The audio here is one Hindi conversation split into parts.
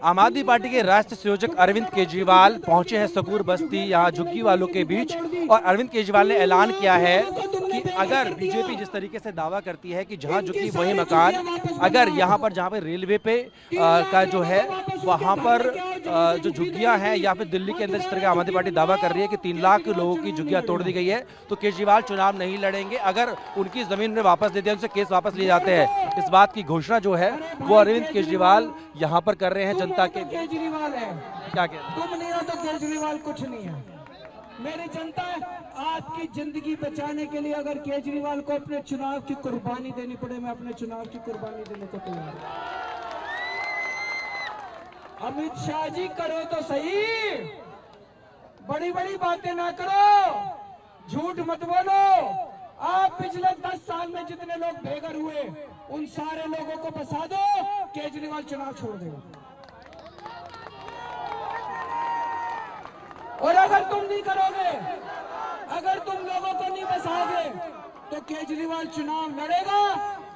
आम आदमी पार्टी के राष्ट्रीय संयोजक अरविंद केजरीवाल पहुंचे हैं सकूर बस्ती यहाँ झुग्गी वालों के बीच। और अरविंद केजरीवाल ने ऐलान किया है कि अगर बीजेपी जिस तरीके से दावा करती है कि जहां झुग्गी वही मकान, अगर यहाँ पर जहां पर रेलवे पे का जो है वहां पर जो झुग्गियां हैं या फिर दिल्ली के अंदर जिस तरह की आम आदमी पार्टी दावा कर रही है कि 3 लाख लोगों की झुग्गियां तोड़ दी गई है, तो केजरीवाल चुनाव नहीं लड़ेंगे। अगर उनकी जमीन में वापस दे दिया, उनसे केस वापस लिए जाते हैं, इस बात की घोषणा जो है वो अरविंद केजरीवाल यहाँ पर कर रहे हैं जनता के। केजरीवाल है क्या कहते हैं? तुम नहीं हो तो केजरीवाल कुछ नहीं है। मेरी जनता आपकी जिंदगी बचाने के लिए अगर केजरीवाल को अपने चुनाव की कुर्बानी देनी पड़े, मैं अपने चुनाव की कुर्बानी देने को तैयार हूं। अमित शाह जी करो तो सही, बड़ी बड़ी बातें ना करो, झूठ मत बोलो। आप पिछले 10 साल में जितने लोग बेघर हुए उन सारे लोगों को बसा दो, केजरीवाल चुनाव छोड़ दो। और अगर तुम नहीं करोगे, अगर तुम लोगों को नहीं बसाओगे, तो केजरीवाल चुनाव लड़ेगा,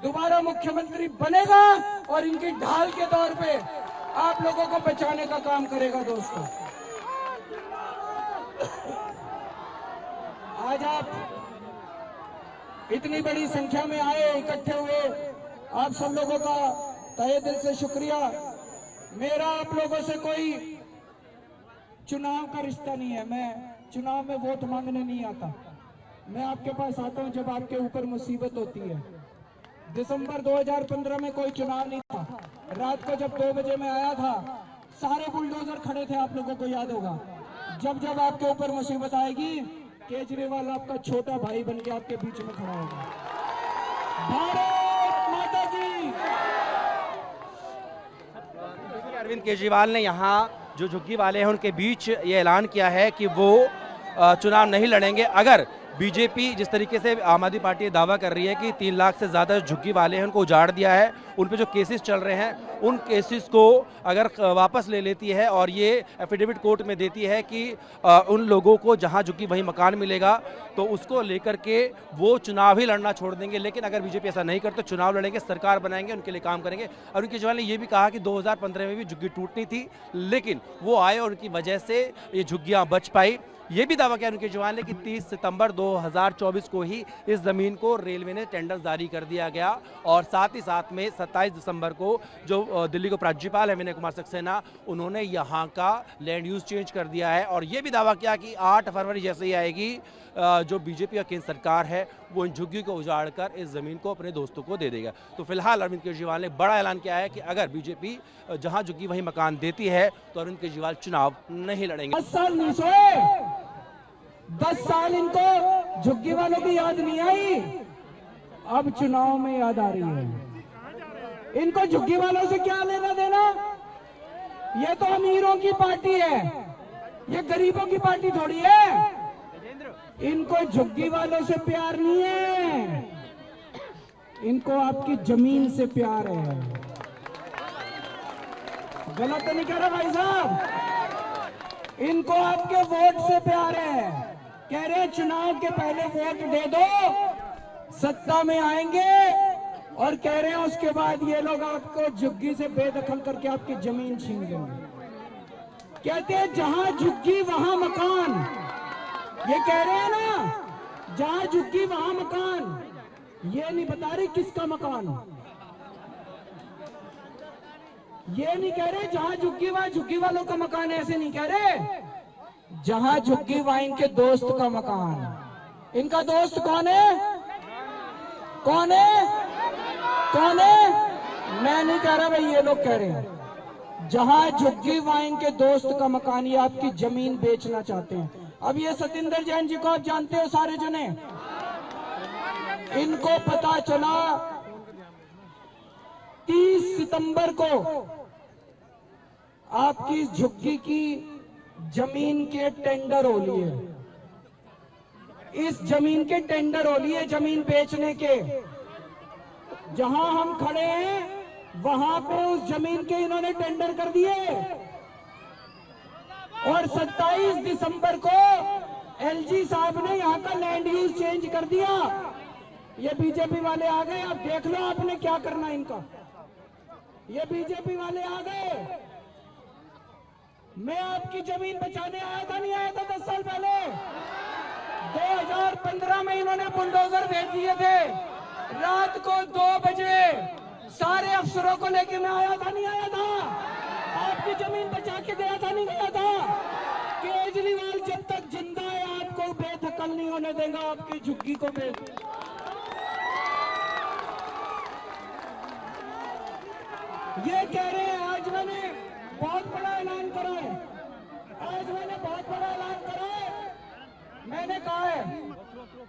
दोबारा मुख्यमंत्री बनेगा और इनकी ढाल के तौर पे आप लोगों को बचाने का काम करेगा। दोस्तों, आज आप इतनी बड़ी संख्या में आए, इकट्ठे हुए, आप सब लोगों का तहे दिल से शुक्रिया। मेरा आप लोगों से कोई चुनाव का रिश्ता नहीं है, मैं चुनाव में वोट मांगने नहीं आता। मैं आपके पास आता हूं जब आपके ऊपर मुसीबत होती है। दिसंबर 2015 में कोई चुनाव नहीं था, रात को जब 2 बजे मैं आया था, सारे बुलडोजर खड़े थे, आप लोगों को याद होगा। जब जब आपके ऊपर मुसीबत आएगी, केजरीवाल आपका छोटा भाई बन के आपके बीच में खड़ा होगा। भारत माता की। अरविंद केजरीवाल ने यहाँ जो झुग्गी वाले हैं उनके बीच ये ऐलान किया है कि वो चुनाव नहीं लड़ेंगे अगर बीजेपी जिस तरीके से आम आदमी पार्टी दावा कर रही है कि 3 लाख से ज़्यादा झुग्गी वाले हैं उनको उजाड़ दिया है, उन पे जो केसेस चल रहे हैं उन केसेस को अगर वापस ले लेती है और ये एफिडेविट कोर्ट में देती है कि उन लोगों को जहां झुग्गी वहीं मकान मिलेगा, तो उसको लेकर के वो चुनाव ही लड़ना छोड़ देंगे। लेकिन अगर बीजेपी ऐसा नहीं करते, चुनाव लड़ेंगे, सरकार बनाएंगे, उनके लिए काम करेंगे। अरविंद केजरीवाल ने यह भी कहा कि 2015 में भी झुग्गी टूटनी थी, लेकिन वो आए और उनकी वजह से ये झुग्गियाँ बच पाई। ये भी दावा किया अरविंद केजरीवाल ने कि 30 सितंबर 2024 को ही इस जमीन को रेलवे ने टेंडर जारी कर दिया गया और साथ ही साथ में 27 दिसंबर को जो दिल्ली के उपराज्यपाल है विनय कुमार सक्सेना, उन्होंने यहाँ का लैंड यूज चेंज कर दिया है। और ये भी दावा किया कि 8 फरवरी जैसे ही आएगी जो बीजेपी और केंद्र सरकार है वो इन झुग्गी को उजाड़ कर इस जमीन को अपने दोस्तों को दे देगा। तो फिलहाल अरविंद केजरीवाल ने बड़ा ऐलान किया है कि अगर बीजेपी जहां झुग्गी वहीं मकान देती है तो अरविंद केजरीवाल चुनाव नहीं लड़ेंगे। 10 साल इनको झुग्गी वालों की याद नहीं आई, अब चुनाव में याद आ रही है। इनको झुग्गी वालों से क्या लेना देना? ये तो अमीरों की पार्टी है, ये गरीबों की पार्टी थोड़ी है। इनको झुग्गी वालों से प्यार नहीं है, इनको आपकी जमीन से प्यार है। गलत तो नहीं कह रहा भाई साहब? इनको आपके वोट से प्यार है। कह रहे चुनाव के पहले वोट दे दो, सत्ता में आएंगे, और कह रहे हैं उसके बाद ये लोग आपको झुग्गी से बेदखल करके आपकी जमीन छीन लेंगे। कहते हैं जहां झुग्गी वहां मकान, ये कह रहे हैं ना, जहां झुग्गी वहां मकान। ये नहीं बता रही किसका मकान, ये नहीं कह रहे जहां झुग्गी वहां झुग्गी वालों का मकान, ऐसे नहीं कह रहे। जहां झुग्गी वहां इनके दोस्त का मकान। इनका दोस्त कौन है? कौन है? कौन है? मैं नहीं कह रहा भाई, ये लोग कह रहे हैं। जहां झुग्गी वहां इनके दोस्त का मकान, ये आपकी जमीन बेचना चाहते हैं। अब ये सतिंदर जैन जी को आप जानते हो सारे जने, इनको पता चला 30 सितंबर को आपकी झुग्गी की जमीन के टेंडर हो लिए। इस जमीन के टेंडर हो लिए, जमीन बेचने के। जहां हम खड़े हैं वहां पे उस जमीन के इन्होंने टेंडर कर दिए और 27 दिसंबर को एलजी साहब ने यहां का लैंड यूज चेंज कर दिया। ये बीजेपी वाले आ गए, अब देख लो आपने क्या करना इनका। ये बीजेपी वाले आ गए, मैं आपकी जमीन बचाने आया था, नहीं आया था 10 साल पहले? 2015 में इन्होंने बुलडोजर भेज दिए थे। रात को 2 बजे सारे अफसरों को लेके मैं आया था, नहीं आया था? आपकी जमीन बचा के गया था, नहीं गया था? केजरीवाल जब तक जिंदा है आपको बेदखल नहीं होने देगा, आपकी झुग्गी को ये कह रहे हैं। आज मैंने बहुत बड़ा ऐलान करा है, मैंने कहा है,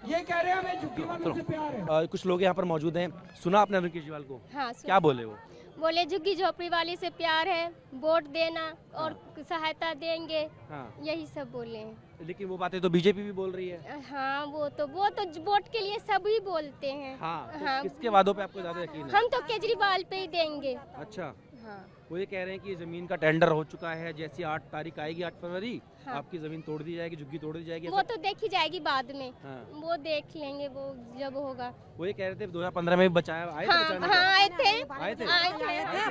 ये कह रहे हैं हमें झुग्गी वालों से प्यार है। कुछ लोग यहाँ पर मौजूद हैं, सुना आपने अरविंद केजरीवाल को? हाँ, क्या बोले वो? बोले झुग्गी झोपड़ी वाली से प्यार है, वोट देना और सहायता देंगे। हाँ। यही सब बोले हैं। लेकिन वो बातें तो बीजेपी भी बोल रही है। हाँ, वो तो वोट के लिए सभी बोलते हैं। हाँ, तो हाँ। किसके वादों पे आपको ज्यादा यकीन है? हम तो केजरीवाल पे ही देंगे। अच्छा, हाँ। वो ये कह रहे हैं कि जमीन का टेंडर हो चुका है, जैसी 8 तारीख आएगी, 8 फरवरी, हाँ। आपकी जमीन तोड़ दी जाएगी, झुग्गी तोड़ दी जाएगी। वो तो देखी जाएगी बाद में। हाँ। वो देख लेंगे वो जब होगा। वो ये कह रहे थे 2015 में भी बचाया, आए थे हाँ, बचाने हाँ, को? आए थे। आए थे?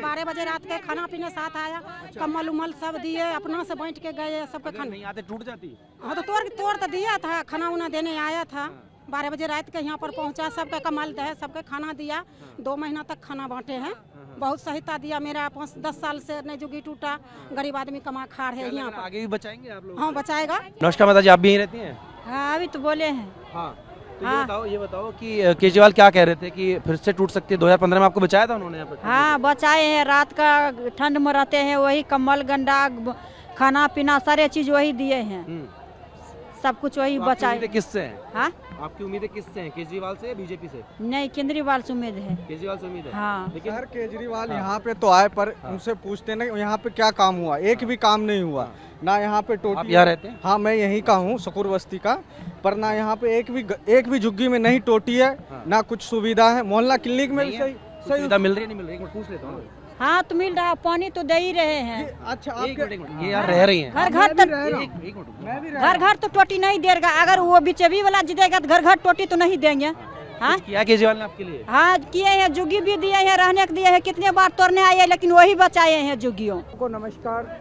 12 बजे रात के खाना पीने साथ आया, कम्बल उम्बल सब दिए, अपना से बैठ के गए सबके अगर खाना। नहीं आते टूट जाती। हाँ तो तोड़ तो दिया था, खाना उना देने आया था। 12 बजे रात के यहाँ पर पहुँचा, सबका कमाल है, सबके खाना दिया। 2 महीना तक खाना बांटे हैं, बहुत सहायता दिया। मेरा 10 साल से नहीं जुगी टूटा, गरीब आदमी कमा खा रहे हैं यहाँ पर। आगे भी बचाएंगे आप लोग? हाँ, बचाएगा। नमस्कार माता जी, आप भी यहीं रहती हैं? हाँ, अभी तो बोले हैं। हाँ, तो ये बताओ कि केजरीवाल क्या कह रहे थे कि फिर से टूट सकती है? 2015 में आपको बचाया था उन्होंने यहाँ पर? हाँ, बचाए हैं। रात का ठंड में रहते हैं, वही कम्बल गंडा खाना पीना सारे चीज वही दिए हैं, सब कुछ वही तो बचाए। आपकी उम्मीदें किससे हैं? हाँ, आपकी उम्मीदें किससे हैं, केजरीवाल से या बीजेपी से? नहीं, केजरीवाल से उम्मीद है। केजरीवाल से उम्मीद है। हाँ। लेकिन सर केजरीवाल यहाँ पे तो आए, पर उनसे पूछते ना यहाँ पे क्या काम हुआ? एक भी काम नहीं हुआ ना। यहाँ पे आप टोटी, यहाँ रहते हैं? हाँ मैं यहीं का हूँ, शकूर बस्ती का, पर ना यहाँ पे एक भी झुग्गी में नहीं टोटी है, ना कुछ सुविधा है। मोहल्ला क्लिनिक में भी सही सुविधा मिल रही है, नहीं मिल रही? एक मिनट पूछ लेता हूँ। हाँ, तो मिल रहा है, पानी तो दे ही रहे हैं। अच्छा, एक आपके मिनट, ये यार रह रही हैं। घर घर तो एक मिनट, घर घर तो टोटी नहीं देगा। अगर वो बीजेपी वाला जीतेगा तो घर घर टोटी तो नहीं देंगे। हाँ, किया केजरीवाल ने आपके लिए? हाँ, किए हैं, जुग्गी भी दिए हैं, रहने के दिए हैं। कितने बार तोड़ने आए हैं, लेकिन वही बचाए हैं जुग्गियों को। नमस्कार,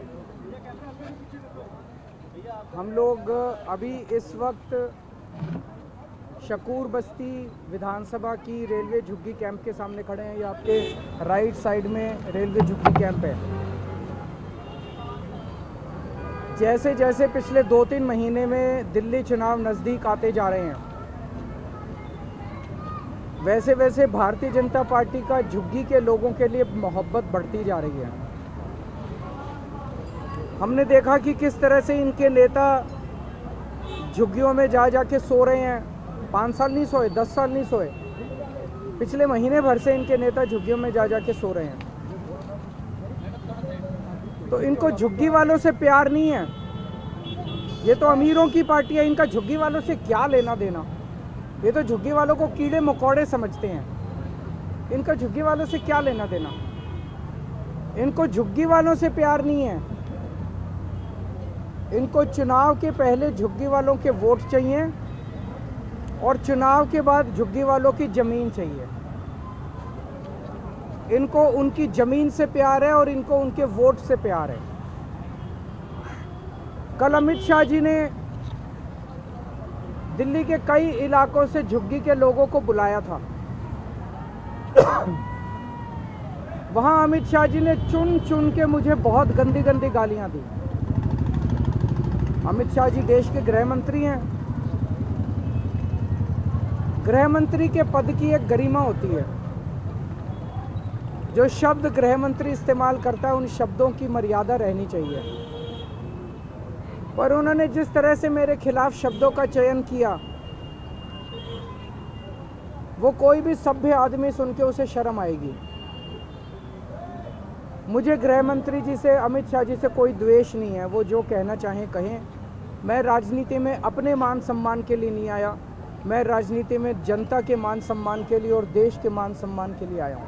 हम लोग अभी इस वक्त शकूर बस्ती विधानसभा की रेलवे झुग्गी कैंप के सामने खड़े हैं। ये आपके राइट साइड में रेलवे झुग्गी कैंप है। जैसे जैसे पिछले 2-3 महीने में दिल्ली चुनाव नज़दीक आते जा रहे हैं, वैसे वैसे भारतीय जनता पार्टी का झुग्गी के लोगों के लिए मोहब्बत बढ़ती जा रही है। हमने देखा कि किस तरह से इनके नेता झुग्गियों में जा के सो रहे हैं। 5 साल नहीं सोए, 10 साल नहीं सोए, पिछले महीने भर से इनके नेता झुग्गियों में जा के सो रहे हैं। तो इनको झुग्गी वालों से प्यार नहीं है। ये तो अमीरों की पार्टी है, इनका झुग्गी वालों से क्या लेना देना? ये तो झुग्गी वालों को कीड़े मकोड़े समझते हैं। इनका झुग्गी वालों से क्या लेना देना? इनको झुग्गी वालों से प्यार नहीं है। इनको चुनाव के पहले झुग्गी वालों के वोट चाहिए और चुनाव के बाद झुग्गी वालों की जमीन चाहिए। इनको उनकी जमीन से प्यार है और इनको उनके वोट से प्यार है। कल अमित शाह जी ने दिल्ली के कई इलाकों से झुग्गी के लोगों को बुलाया था। वहां अमित शाह जी ने चुन चुन के मुझे बहुत गंदी गंदी गालियां दी। अमित शाह जी देश के गृह मंत्री हैं। गृह मंत्री के पद की एक गरिमा होती है। जो शब्द गृह मंत्री इस्तेमाल करता है, उन शब्दों की मर्यादा रहनी चाहिए। पर उन्होंने जिस तरह से मेरे खिलाफ शब्दों का चयन किया, वो कोई भी सभ्य आदमी सुन के उसे शर्म आएगी। मुझे गृह मंत्री जी से, अमित शाह जी से कोई द्वेष नहीं है। वो जो कहना चाहें कहें। मैं राजनीति में अपने मान सम्मान के लिए नहीं आया, मैं राजनीति में जनता के मान सम्मान के लिए और देश के मान सम्मान के लिए आया हूं।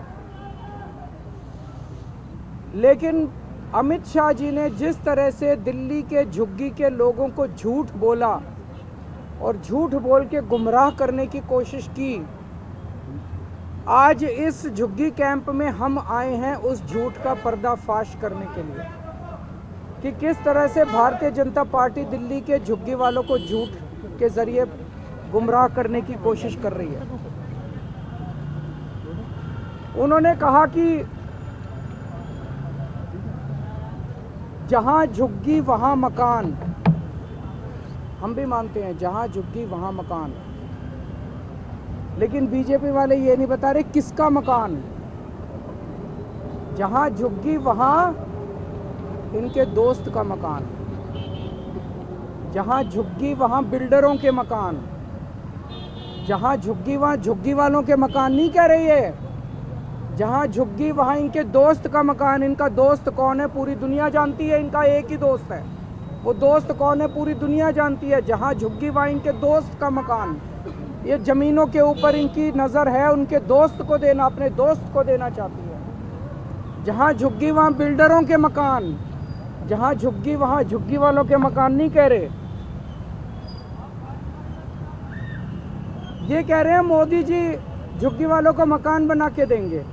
लेकिन अमित शाह जी ने जिस तरह से दिल्ली के झुग्गी के लोगों को झूठ बोला और झूठ बोल के गुमराह करने की कोशिश की, आज इस झुग्गी कैंप में हम आए हैं उस झूठ का पर्दाफाश करने के लिए। कि किस तरह से भारतीय जनता पार्टी दिल्ली के झुग्गी वालों को झूठ के जरिए गुमराह करने की कोशिश कर रही है। उन्होंने कहा कि जहां झुग्गी वहां मकान। हम भी मानते हैं जहां झुग्गी वहां मकान, लेकिन बीजेपी वाले ये नहीं बता रहे किसका मकान। जहां झुग्गी वहां इनके दोस्त का मकान, जहां झुग्गी वहां बिल्डरों के मकान, जहां झुग्गी वहां झुग्गी वालों के मकान नहीं कह रही है, जहां झुग्गी वहां इनके दोस्त का मकान। इनका दोस्त कौन है पूरी दुनिया जानती है, इनका एक ही दोस्त है। वो दोस्त कौन है पूरी दुनिया जानती है। जहां झुग्गी वहां इनके दोस्त का मकान। ये जमीनों के ऊपर इनकी नज़र है, उनके दोस्त को देना, अपने दोस्त को देना चाहती है। जहां झुग्गी वहां बिल्डरों के मकान, जहां झुग्गी वहां झुग्गी वालों के मकान नहीं कह रहे। ये कह रहे हैं मोदी जी झुग्गी वालों को मकान बना के देंगे।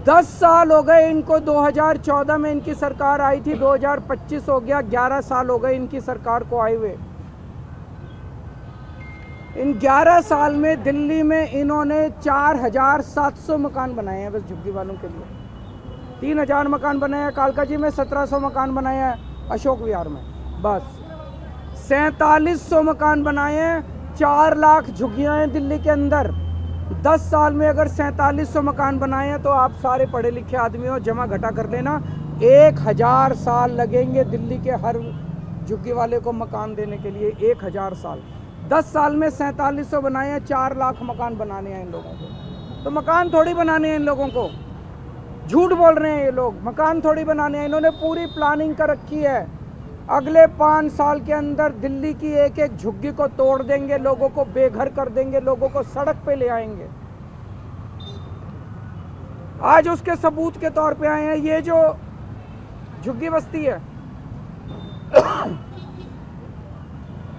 10 साल हो गए इनको, 2014 में इनकी सरकार आई थी, 2025 हो गया, 11 साल हो गए इनकी सरकार को आए हुए। इन 11 साल में दिल्ली में इन्होंने 4700 मकान बनाए हैं बस झुग्गी वालों के लिए। 3000 मकान बनाए हैं कालका जी में, 1700 मकान बनाए हैं अशोक विहार में, बस 4700 मकान बनाए हैं। 4 लाख झुग्गियां हैं दिल्ली के अंदर। 10 साल में अगर 4700 मकान बनाए हैं तो आप सारे पढ़े लिखे आदमी हो, जमा घटा कर लेना, 1000 साल लगेंगे दिल्ली के हर झुग्गी वाले को मकान देने के लिए। 1000 साल। 10 साल में 4700 बनाए हैं, 4 लाख मकान बनाने हैं इन लोगों को। तो मकान थोड़ी बनाने हैं इन लोगों को, झूठ बोल रहे हैं ये लोग, मकान थोड़ी बनाने हैं। इन्होंने पूरी प्लानिंग कर रखी है। अगले 5 साल के अंदर दिल्ली की एक एक झुग्गी को तोड़ देंगे, लोगों को बेघर कर देंगे, लोगों को सड़क पे ले आएंगे। आज उसके सबूत के तौर पे आए हैं ये जो झुग्गी बस्ती है।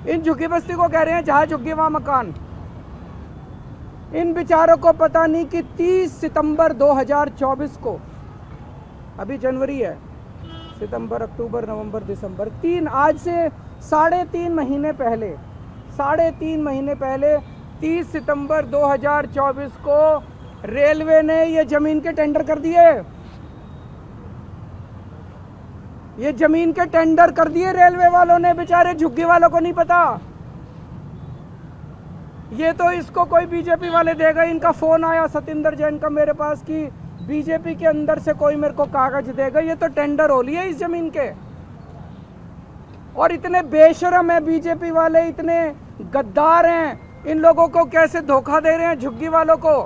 इन झुग्गी बस्ती को कह रहे हैं जहां झुग्गी वहां मकान। इन बेचारों को पता नहीं कि 30 सितंबर 2024 को, अभी जनवरी है, सितंबर, अक्टूबर, नवंबर, दिसंबर, 3, आज से 3.5 महीने पहले, 3.5 महीने पहले 30 सितंबर 2024 को रेलवे ने ये जमीन के टेंडर कर दिए। ये जमीन के टेंडर कर दिए रेलवे वालों ने, बेचारे झुग्गी वालों को नहीं पता। ये तो इसको कोई बीजेपी वाले देगा। इनका फोन आया सतिंदर जैन का मेरे पास कि बीजेपी के अंदर से कोई मेरे को कागज देगा। ये तो टेंडर हो लिए इस जमीन के। और इतने बेशरम है बीजेपी वाले, इतने गद्दार हैं, इन लोगों को कैसे धोखा दे रहे हैं झुग्गी वालों को।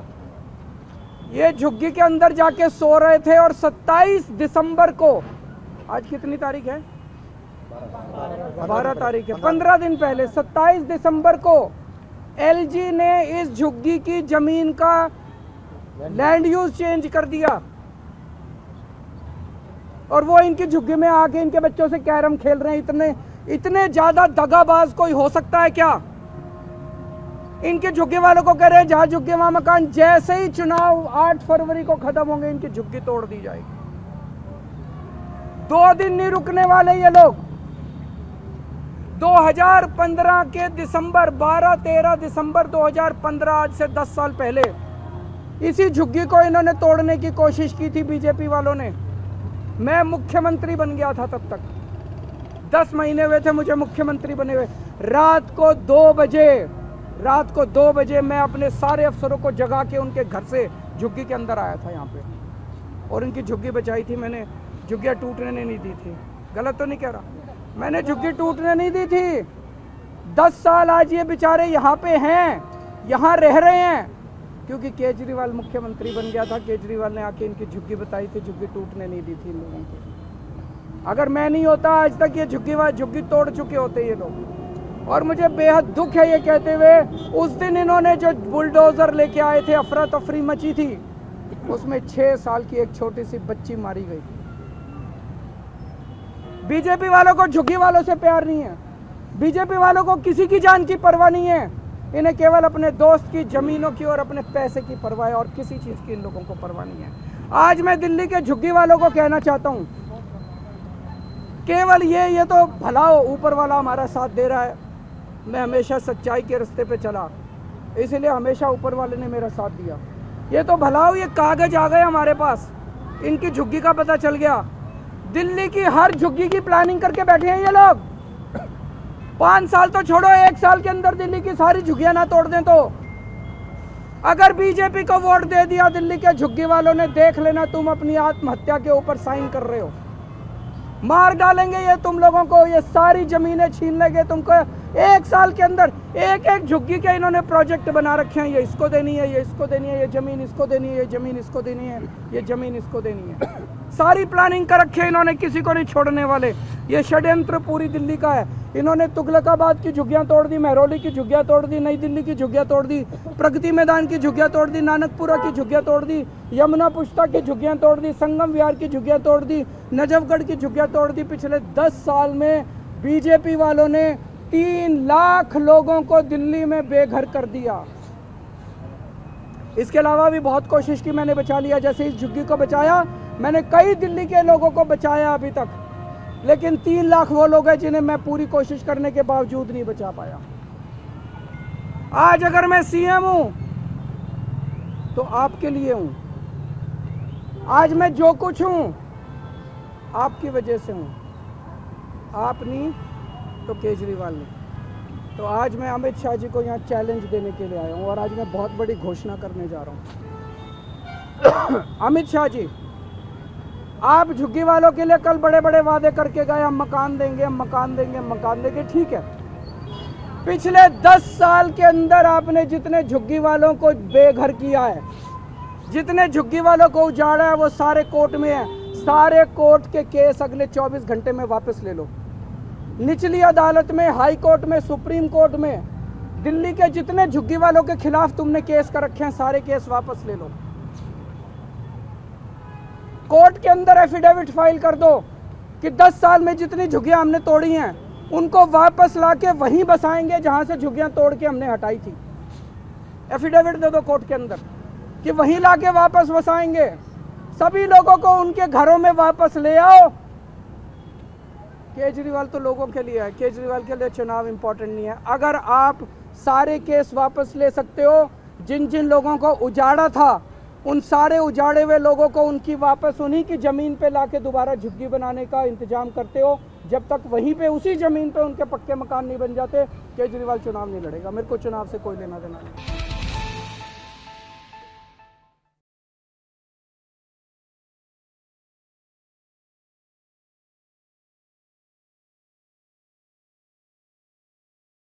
ये झुग्गी के अंदर जाके सो रहे थे और 27 दिसंबर को, आज कितनी तारीख है, 12 तारीख है, 15 दिन पहले 27 दिसंबर को एलजी ने इस झुग्गी की जमीन का लैंड यूज चेंज कर दिया। और वो इनकी झुग्गी में आके इनके बच्चों से कैरम खेल रहे हैं। इतने ज्यादा दगाबाज कोई हो सकता है क्या? इनके झुग्गी वालों को कह रहे हैं जहां झुग्गी वहां मकान। जैसे ही चुनाव 8 फरवरी को खत्म होंगे इनकी झुग्गी तोड़ दी जाएगी। 2 दिन नहीं रुकने वाले ये लोग। 2015 के दिसंबर, 12-13 दिसंबर 2015, आज से 10 साल पहले इसी झुग्गी को इन्होंने तोड़ने की कोशिश की थी बीजेपी वालों ने। मैं मुख्यमंत्री बन गया था तब तक, 10 महीने हुए थे मुझे मुख्यमंत्री बने हुए। रात को 2 बजे मैं अपने सारे अफसरों को जगा के उनके घर से झुग्गी के अंदर आया था यहाँ पे, और इनकी झुग्गी बचाई थी मैंने। झुग्गियाँ टूटने नहीं दी थी। गलत तो नहीं कह रहा, मैंने झुग्गी टूटने नहीं दी थी। 10 साल आज ये बेचारे यहाँ पे हैं, यहाँ रह रहे हैं, क्योंकि केजरीवाल मुख्यमंत्री बन गया था। केजरीवाल ने आके इनकी झुग्गी बताई थी, झुग्गी टूटने नहीं दी थी इन लोगों को। अगर मैं नहीं होता आज तक ये झुग्गी तोड़ चुके होते ये लोग। और मुझे बेहद दुख है ये कहते हुए, उस दिन इन्होंने जो बुलडोजर लेके आए थे, अफरा तफरी मची थी, उसमें 6 साल की एक छोटी सी बच्ची मारी गई। बीजेपी वालों को झुग्गी वालों से प्यार नहीं है। बीजेपी वालों को किसी की जान की परवाह नहीं है। इन्हें केवल अपने दोस्त की जमीनों की और अपने पैसे की परवाह है, और किसी चीज की इन लोगों को परवाह नहीं है। आज मैं दिल्ली के झुग्गी वालों को कहना चाहता हूं, केवल ये तो भला हो, ऊपर वाला हमारा साथ दे रहा है। मैं हमेशा सच्चाई के रास्ते पे चला, इसलिए हमेशा ऊपर वाले ने मेरा साथ दिया। ये तो भला हो, ये कागज आ गए हमारे पास, इनकी झुग्गी का पता चल गया। दिल्ली की हर झुग्गी की प्लानिंग करके बैठे हैं ये लोग। 5 साल तो छोड़ो, 1 साल के अंदर दिल्ली की सारी झुग्गियां ना तोड़ दें तो। अगर बीजेपी को वोट दे दिया दिल्ली के झुग्गी वालों ने, देख लेना तुम अपनी आत्महत्या के ऊपर साइन कर रहे हो। मार डालेंगे ये तुम लोगों को, ये सारी जमीनें छीन लेंगे तुमको। 1 साल के अंदर एक झुग्गी के इन्होंने प्रोजेक्ट बना रखे हैं, ये इसको देनी है, ये इसको देनी है, ये जमीन इसको देनी है, ये जमीन इसको देनी है, ये जमीन इसको देनी है। सारी प्लानिंग कर रखी है इन्होंने, किसी को नहीं छोड़ने वाले। ये षड्यंत्र पूरी दिल्ली का है। इन्होंने तुगलकाबाद की झुग्गियां तोड़ दी, महरौली की झुग्गियां तोड़ दी, नई दिल्ली की झुग्गियां तोड़ दी, प्रगति मैदान की झुग्गियां तोड़ दी, नानकपुरा की झुग्गियां तोड़ दी, यमुना पुष्ता की झुग्गियां तोड़ दी, संगम विहार की झुग्गियां तोड़ दी, नजफगढ़ की झुग्गियां तोड़ दी। पिछले 10 साल में बीजेपी वालों ने 3 लाख लोगों को दिल्ली में बेघर कर दिया। इसके अलावा भी बहुत कोशिश की मैंने, बचा लिया। जैसे इस झुग्गी को बचाया मैंने, कई दिल्ली के लोगों को बचाया अभी तक, लेकिन 3 लाख वो लोग हैं जिन्हें मैं पूरी कोशिश करने के बावजूद नहीं बचा पाया। आज अगर मैं सीएम हूं तो आपके लिए हूं। आज मैं जो कुछ हूं आपकी वजह से हूं। आप नहीं तो केजरीवाल नहीं। तो आज मैं अमित शाह जी को यहाँ चैलेंज देने के लिए आया हूँ और आज मैं बहुत बड़ी घोषणा करने जा रहा हूँ। अमित शाह जी, आप झुग्गी वालों के लिए कल बड़े बड़े वादे करके गए, हम मकान देंगे, हम मकान देंगे, हम मकान देंगे। ठीक है, पिछले 10 साल के अंदर आपने जितने झुग्गी वालों को बेघर किया है, जितने झुग्गी वालों को उजाड़ा है, वो सारे कोर्ट में है। सारे कोर्ट के केस अगले 24 घंटे में वापस ले लो। निचली अदालत में, हाई कोर्ट में, सुप्रीम कोर्ट में, दिल्ली के जितने झुग्गी वालों के खिलाफ तुमने केस कर रखे हैं, सारे केस वापस ले लो। कोर्ट के अंदर एफिडेविट फाइल कर दो कि 10 साल में जितनी झुग्गियां हमने तोड़ी हैं उनको वापस लाके वहीं बसाएंगे जहां से झुग्गियां तोड़ के हमने हटाई थी। एफिडेविट दे दो कोर्ट के अंदर कि वहीं लाके वापस बसाएंगे। सभी लोगों को उनके घरों में वापस ले आओ। केजरीवाल तो लोगों के लिए है, केजरीवाल के लिए चुनाव इंपॉर्टेंट नहीं है। अगर आप सारे केस वापस ले सकते हो, जिन जिन लोगों को उजाड़ा था उन सारे उजाड़े हुए लोगों को उनकी वापस उन्हीं की ज़मीन पे लाके दोबारा झुग्गी बनाने का इंतजाम करते हो, जब तक वहीं पे उसी ज़मीन पे उनके पक्के मकान नहीं बन जाते, केजरीवाल चुनाव नहीं लड़ेगा। मेरे को चुनाव से कोई लेना देना नहीं।